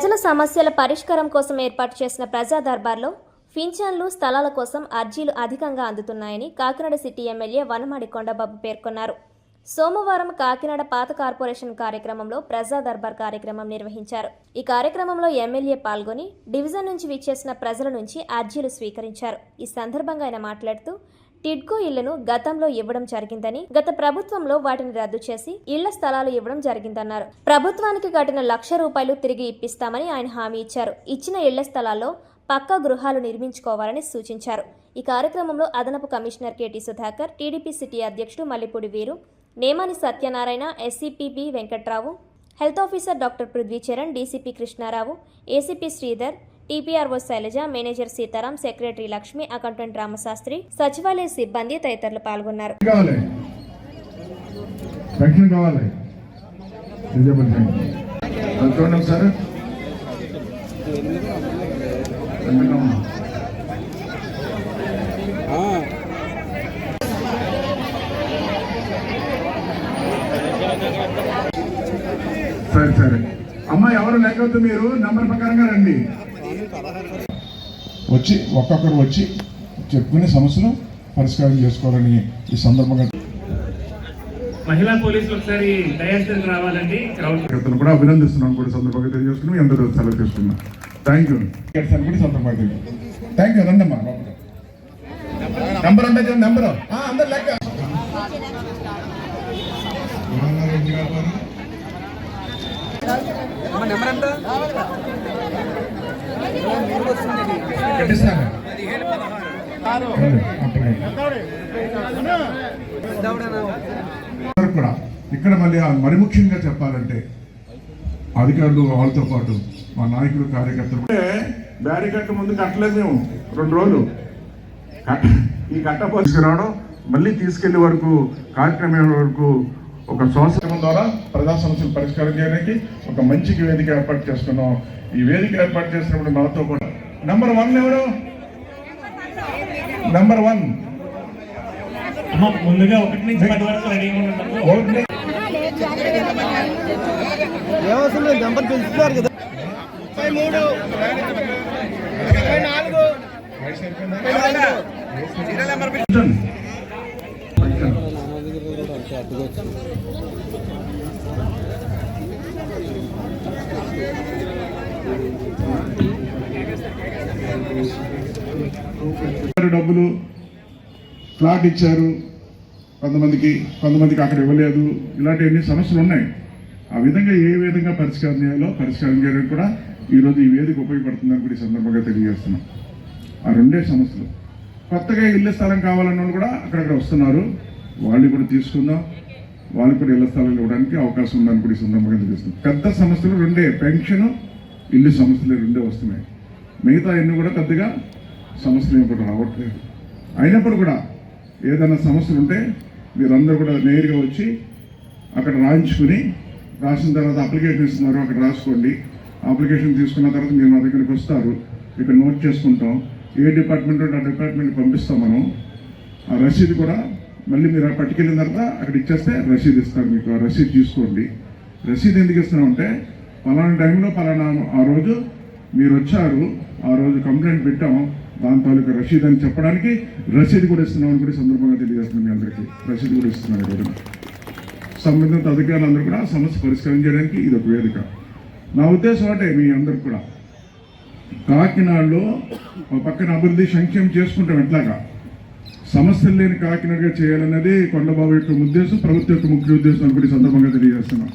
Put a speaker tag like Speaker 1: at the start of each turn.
Speaker 1: ప్రజల సమస్యల పరిష్కారం కోసం ఏర్పాటు చేసిన ప్రజా దర్బార్లో పింఛన్లు, స్థలాల కోసం అర్జీలు అధికంగా అందుతున్నాయని కాకినాడ సిటీ ఎమ్మెల్యే వనమాడి కొండబాబు పేర్కొన్నారు. సోమవారం కాకినాడ పాత కార్పొరేషన్ కార్యక్రమంలో ప్రజా దర్బార్ కార్యక్రమం నిర్వహించారు. ఈ కార్యక్రమంలో ఎమ్మెల్యే పాల్గొని డివిజన్ నుంచి విచ్చేసిన ప్రజల నుంచి అర్జీలు స్వీకరించారు. ఈ సందర్భంగా ఆయన మాట్లాడుతూ టిడ్కో ఇళ్లను గతంలో ఇవ్వడం జరిగిందని, గత ప్రభుత్వంలో వాటిని రద్దు చేసి ఇళ్ల స్థలాలు ఇవ్వడం జరిగిందన్నారు. ప్రభుత్వానికి కట్టిన ₹1,00,000 తిరిగి ఇప్పిస్తామని ఆయన హామీ ఇచ్చారు. ఇచ్చిన ఇళ్ల స్థలాల్లో పక్కా గృహాలు నిర్మించుకోవాలని సూచించారు. ఈ కార్యక్రమంలో అదనపు commissioner KT Sudhakar, TDP city అధ్యక్షుడు Mallipudi Veeru, Nemani Satyanarayana, SCP Venkatrao, health officer doctor Prithvicharan, DCP Krishnarao, ACP Sridhar, TPRO Sailaja, manager Sitaram, secretary Lakshmi, accountant Ramasastri, సచివాలయ సిబ్బంది తదితరులు పాల్గొన్నారు.
Speaker 2: సరే అమ్మా, ఎవరు లేకపోతే మీరు నంబర్ ప్రకారంగా రండి. వచ్చి ఒక్కొక్కరు వచ్చి చెప్పుకునే సమస్యలు పరిష్కారం చేసుకోవాలని ఈ సందర్భంగా
Speaker 3: మహిళా పోలీసులు ఒకసారి దయాస్థితికి రావాలండి.
Speaker 2: కూడా అభినందిస్తున్నాను. కూడా సందర్భంగా తెలియజేసుకుని అందరూ సెలవు చేసుకున్నాం. Thank you. కూడా సందర్భంగా థ్యాంక్ యూ. రండి అమ్మా. నంబర్ అంటే నెంబర్ అందరు లెక్క కూడా ఇక్కడ మరి ముఖ్యంగా చెప్పాలంటే అధికారులు వాళ్ళతో పాటు మా నాయకులు, కార్యకర్తలు బ్యారికట్ట ముందు కట్టలేదు. మేము 2 రోజులు ఈ కట్ట తీసుకురావడం, మళ్ళీ తీసుకెళ్లే వరకు కార్యక్రమం వరకు ఒక శ్వాసక్రమం ద్వారా ప్రజా సమస్యలు పరిష్కారం చేయడానికి ఒక మంచి వేదిక ఏర్పాటు చేసుకున్నాం. ఈ వేదిక ఏర్పాటు చేసినప్పుడు మనతో కూడా నంబర్ 1 ఎవరు? నంబర్ 1
Speaker 3: ముందుగా 1 నుంచి 10 వరకు రెడీగా ఉన్నాము.
Speaker 4: నెంబర్ పెంచుతున్నారు కదా. 23
Speaker 2: డబ్బులు ఫ్లాట్ ఇచ్చారు, కొంతమందికి అక్కడ ఇవ్వలేదు. ఇలాంటి ఎన్ని సమస్యలు ఉన్నాయి. ఆ విధంగా ఏ విధంగా పరిష్కారం చేయడానికి కూడా ఈరోజు ఈ వేదిక ఉపయోగపడుతుందని కూడా ఈ సందర్భంగా తెలియజేస్తున్నాం. ఆ 2 సమస్యలు. కొత్తగా ఇళ్ల స్థలం కావాలన్న వాళ్ళు కూడా అక్కడక్కడ వస్తున్నారు. వాళ్ళు కూడా తీసుకుందాం. వాళ్ళు కూడా ఇళ్ల స్థలాలు ఇవ్వడానికి అవకాశం ఉందని కూడా ఈ సందర్భంగా తెలియజేస్తున్నాం. పెద్ద సమస్యలు 2, పెన్షన్, ఇల్లు సమస్యలు 2 వస్తున్నాయి. మిగతా ఎన్ని కూడా పెద్దగా సమస్యలు ఏమి కూడా రావట్లేదు. అయినప్పుడు కూడా ఏదైనా సమస్యలు ఉంటే మీరందరూ కూడా నేరుగా వచ్చి అక్కడ రాయించుకుని, రాసిన తర్వాత అప్లికేషన్ ఇస్తున్నారు, అక్కడ రాసుకోండి. అప్లికేషన్ తీసుకున్న తర్వాత మీరు మా దగ్గరికి వస్తారు. ఇక్కడ నోట్ చేసుకుంటాం. ఏ డిపార్ట్మెంట్ ఉంటే ఆ డిపార్ట్మెంట్కి పంపిస్తాం మనం. ఆ రసీదు కూడా మళ్ళీ మీరు పట్టుకెళ్ళిన తర్వాత అక్కడ ఇచ్చేస్తే రసీదు ఇస్తారు మీకు. ఆ రసీదు తీసుకోండి. రసీదు ఎందుకు ఇస్తున్నామంటే పలానా టైంలో పలానా ఆ రోజు మీరు వచ్చారు, ఆ రోజు కంప్లైంట్ పెట్టాము, దాని తాలూకా రసీదు అని చెప్పడానికి రసీదు కూడా ఇస్తున్నామని కూడా సందర్భంగా తెలియజేస్తున్నాం. మీ అందరికీ రసీదు కూడా ఇస్తున్నాం. ఈరోజు సంబంధిత అధికారులందరూ కూడా సమస్య పరిష్కారం చేయడానికి ఇది ఒక వేదిక. నా ఉద్దేశం అంటే మీ అందరికి కూడా కాకినాడలో పక్కన అభివృద్ధి సంక్షేమం చేసుకుంటాం. ఎట్లాగా సమస్యలు లేని కాకినాడగా చేయాలన్నది కొండబాబు యొక్క ఉద్దేశం, ప్రభుత్వం యొక్క ముఖ్య ఉద్దేశం అని కూడా సందర్భంగా తెలియజేస్తున్నాం.